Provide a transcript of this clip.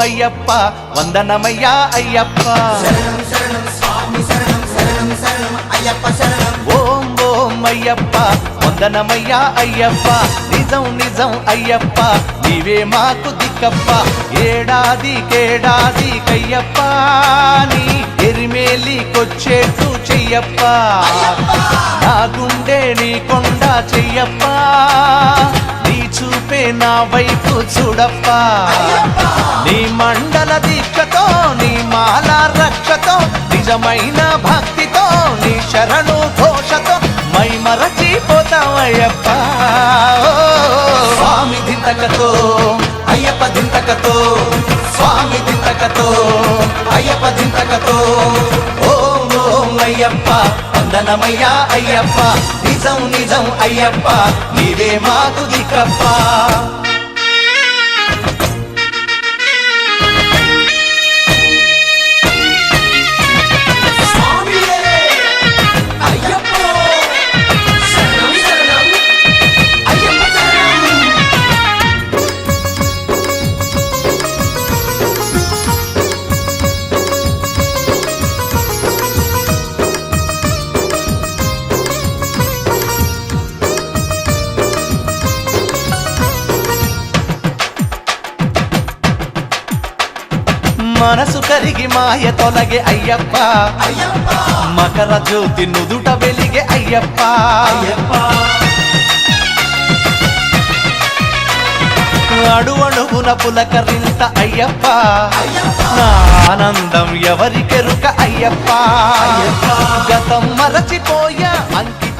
అయ్యప్ప వందనమయ్యా అయ్యప్ప శరణం శరణం స్వామి శరణం శరణం శరణం అయ్యప్ప శరణం ఓం ఓం అయ్యప్ప వందనమయ్యా అయ్యప్ప నిజం నిజం అయ్యప్ప నీవే మాకు దిక్కప్ప ఏడాదికేడాది కయ్యప్ప నీ ఎరిమేలికొచ్చేట్టు చెయ్యప్ప నా గుండె నీ కొండ చెయ్యప్ప నీ చూపే నా వైపు చూడప్ప నీ మండల దీక్షతో నీ మాల రక్షతో నిజమైన భక్తితో నీ శరణు ఘోషతో మై మరచిపోతామయ్యప్ప స్వామి దింతకతో అయ్యప్ప దింతకతో స్వామి దింతకతో అయ్యప్ప దింతకతో ఓం ఓం అయ్యప్ప వందనమయ్యా అయ్యప్ప నిజం నిజం అయ్యప్ప నీవే మాకు దిక్కప్ప మనసు కరిగి మాయ తొలగే అయ్యప్ప మకర జ్యోతి నుదుట వెలిగే అయ్యప్ప అడువడుగున పులకరింత అయ్యప్ప నా ఆనందం ఎవరికెరుక అయ్యప్ప గతం మరచిపోయా అంకి